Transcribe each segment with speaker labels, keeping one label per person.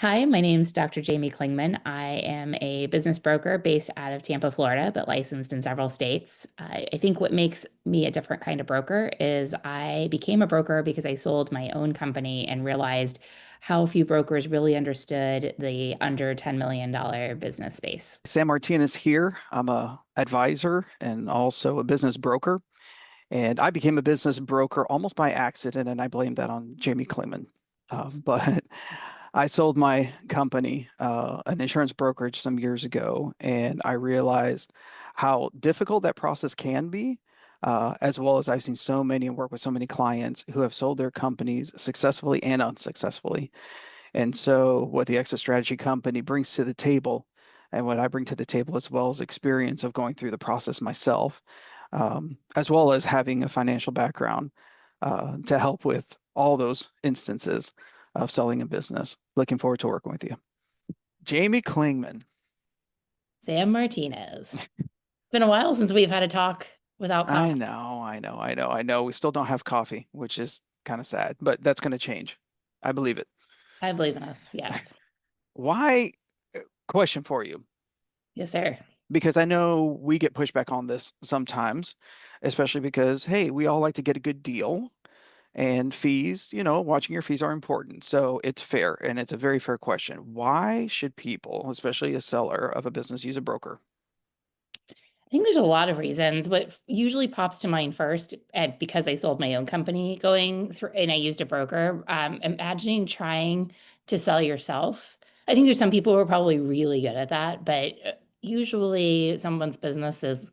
Speaker 1: Hi, my name is Dr. Jamie Klingman. I am a business broker based out of Tampa, Florida, but licensed in several states. I think what makes me a different kind of broker is I became a broker because I sold my own company and realized how few brokers really understood the under $10 million business space.
Speaker 2: Sam Martinez here. I'm a advisor and also a business broker. And I became a business broker almost by accident, and I blame that on Jamie Klingman. But I sold my company, an insurance brokerage, some years ago, and I realized how difficult that process can be, as well as I've seen so many and work with so many clients who have sold their companies successfully and unsuccessfully. And so, what the exit strategy company brings to the table, and what I bring to the table as well as experience of going through the process myself, as well as having a financial background to help with all those instances of selling a business. Looking forward to working with you. Jamie Klingman.
Speaker 1: Sam Martinez. It's been a while since we've had a talk without
Speaker 2: I
Speaker 1: coffee.
Speaker 2: know, I know, I know, I know. We still don't have coffee, which is kind of sad, but that's going to change. I believe it.
Speaker 1: I believe in us. Yes.
Speaker 2: Why? Question for you.
Speaker 1: Yes, sir.
Speaker 2: Because I know we get pushback on this sometimes, especially because, hey, we all like to get a good deal and fees, watching your fees are important. So it's fair and it's a very fair question. Why should people, especially a seller of a business, use a broker?
Speaker 1: I think there's a lot of reasons. What usually pops to mind first, because I sold my own company going through and I used a broker, imagining trying to sell yourself. I think there's some people who are probably really good at that, but usually someone's business is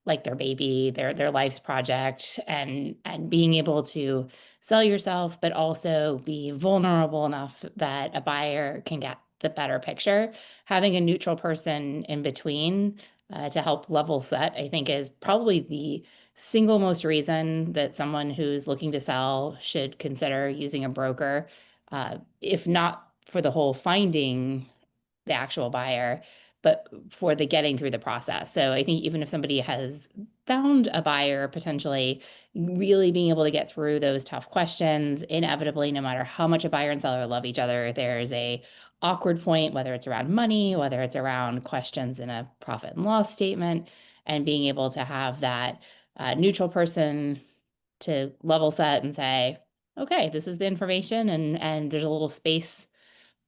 Speaker 1: like their baby, their life's project, and being able to sell yourself, but also be vulnerable enough that a buyer can get the better picture. Having a neutral person in between to help level set, I think, is probably the single most reason that someone who's looking to sell should consider using a broker, if not for the whole finding the actual buyer, but for the getting through the process. So I think even if somebody has found a buyer, potentially really being able to get through those tough questions, inevitably, no matter how much a buyer and seller love each other, there's a awkward point, whether it's around money, whether it's around questions in a profit and loss statement, and being able to have that neutral person to level set and say, okay, this is the information, and there's a little space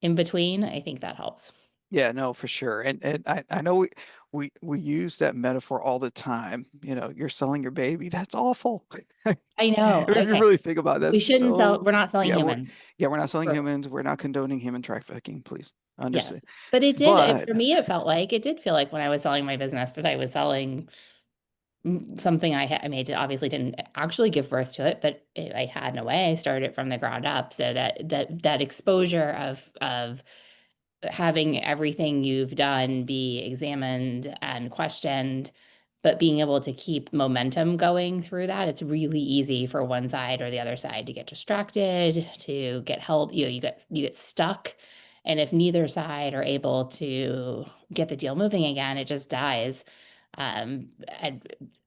Speaker 1: in between. I think that helps.
Speaker 2: Yeah, no, for sure. And I know we use that metaphor all the time. You're selling your baby. That's awful.
Speaker 1: I know.
Speaker 2: If you
Speaker 1: Okay.
Speaker 2: really think about it, that's
Speaker 1: We shouldn't sell,
Speaker 2: so
Speaker 1: we're not selling
Speaker 2: yeah,
Speaker 1: humans.
Speaker 2: we're not selling
Speaker 1: For-
Speaker 2: humans. We're not condoning human trafficking, please understand.
Speaker 1: Yes. But
Speaker 2: But
Speaker 1: for me, it did feel like when I was selling my business that I was selling something I made. Obviously didn't actually give birth to it, but I had in a way. I started it from the ground up. So that exposure of having everything you've done be examined and questioned, but being able to keep momentum going through that, it's really easy for one side or the other side to get distracted, to get held, you get stuck. And if neither side are able to get the deal moving again, it just dies. And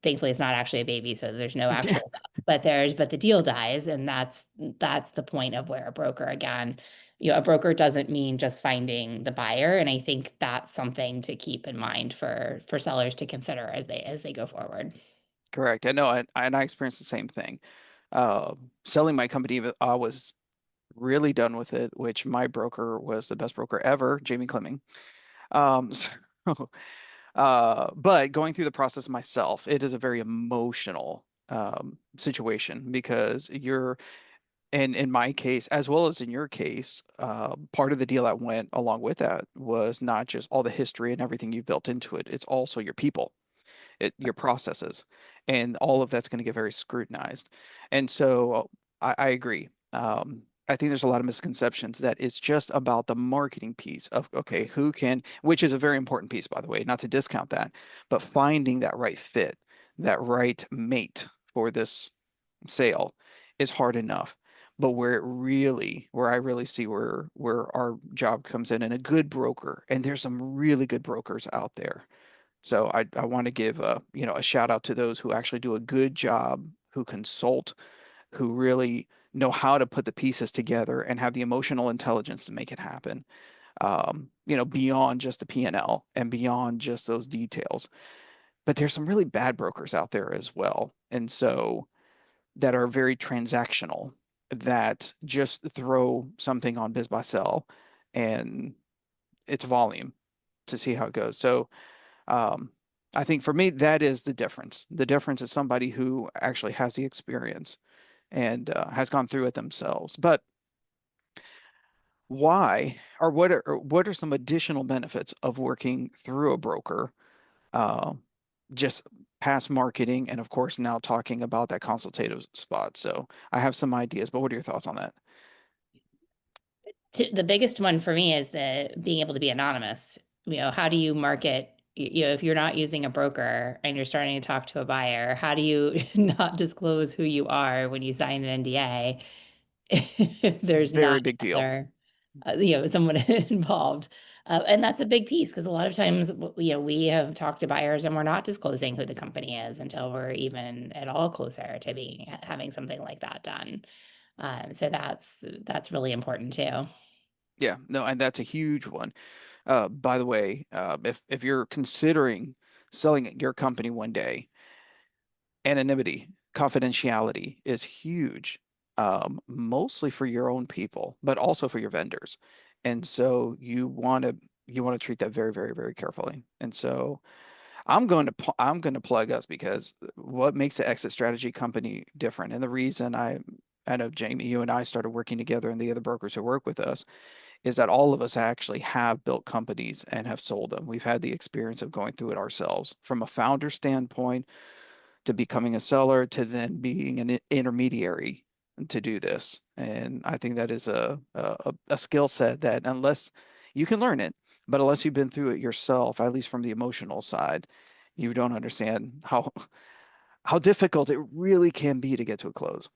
Speaker 1: thankfully it's not actually a baby, so there's no
Speaker 2: yeah,
Speaker 1: actual, but the deal dies, and that's the point of where a broker again, a broker doesn't mean just finding the buyer. And I think that's something to keep in mind for sellers to consider as they go forward.
Speaker 2: correct. I know, and I experienced the same thing. Selling my company, I was really done with it, which my broker was the best broker ever, Jamie Clemming. So, but going through the process myself, it is a very emotional situation because you're, and in my case, as well as in your case, part of the deal that went along with that was not just all the history and everything you've built into it, it's also your people, your processes, and all of that's going to get very scrutinized. And so I agree. I think there's a lot of misconceptions that it's just about the marketing piece of, okay, who can, which is a very important piece, by the way, not to discount that, but finding that right fit, that right mate for this sale is hard enough. But where I really see where our job comes in, and a good broker, and there's some really good brokers out there, so I want to give a shout out to those who actually do a good job, who consult, who really know how to put the pieces together and have the emotional intelligence to make it happen. Beyond just the P&L and beyond just those details. But there's some really bad brokers out there as well. And so that are very transactional that just throw something on biz buy sell and it's volume to see how it goes. So um, I think for me, that is the difference. The difference is somebody who actually has the experience and has gone through it themselves. But why or what are some additional benefits of working through a broker? Uh, just past marketing, and of course now talking about that consultative spot. So I have some ideas, but what are your thoughts on that?
Speaker 1: The biggest one for me is the being able to be anonymous. How do you market? If you're not using a broker and you're starting to talk to a buyer, how do you not disclose who you are when you sign an NDA if there's
Speaker 2: Very
Speaker 1: not
Speaker 2: big deal.
Speaker 1: other, someone involved? And that's a big piece because a lot of times, we have talked to buyers and we're not disclosing who the company is until we're even at all closer to being having something like that done. So that's really important too.
Speaker 2: Yeah, no, and that's a huge one. By the way, if you're considering selling your company one day, anonymity, confidentiality is huge, mostly for your own people, but also for your vendors. And so you want to treat that very, very, very carefully. And so I'm going to plug us because what makes the exit strategy company different, and the reason I know Jamie, you and I started working together, and the other brokers who work with us, is that all of us actually have built companies and have sold them. We've had the experience of going through it ourselves from a founder standpoint to becoming a seller to then being an intermediary to do this. And I think that is a skill set that unless you can learn it, but unless you've been through it yourself, at least from the emotional side, you don't understand how difficult it really can be to get to a close.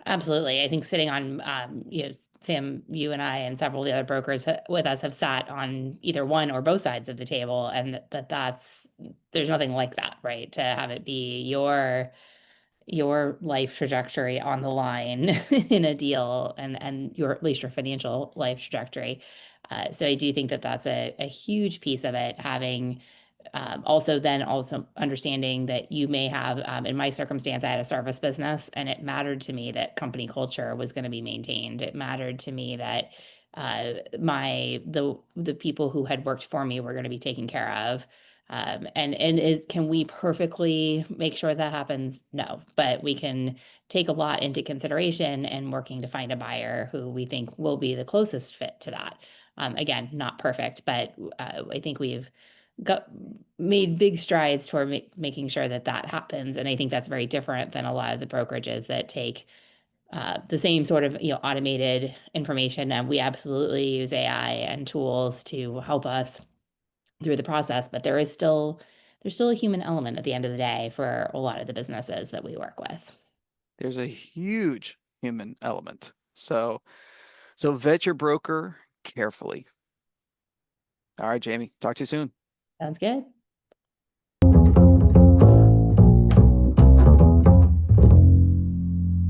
Speaker 1: Absolutely. I think sitting on, Sam, you and I and several of the other brokers with us have sat on either one or both sides of the table, and there's nothing like that, right? To have it be your life trajectory on the line in a deal and your at least your financial life trajectory. So I do think that that's a huge piece of it, having also understanding that you may have, in my circumstance, I had a service business and it mattered to me that company culture was going to be maintained. It mattered to me that the people who had worked for me were going to be taken care of. And is can we perfectly make sure that happens? No, but we can take a lot into consideration and working to find a buyer who we think will be the closest fit to that. Again, not perfect, but I think we've got made big strides toward making sure that that happens. And I think that's very different than a lot of the brokerages that take the same sort of automated information. And we absolutely use AI and tools to help us through the process, but there's still a human element at the end of the day for a lot of the businesses that we work with.
Speaker 2: There's a huge human element. So vet your broker carefully. All right, Jamie, talk to you soon.
Speaker 1: Sounds good.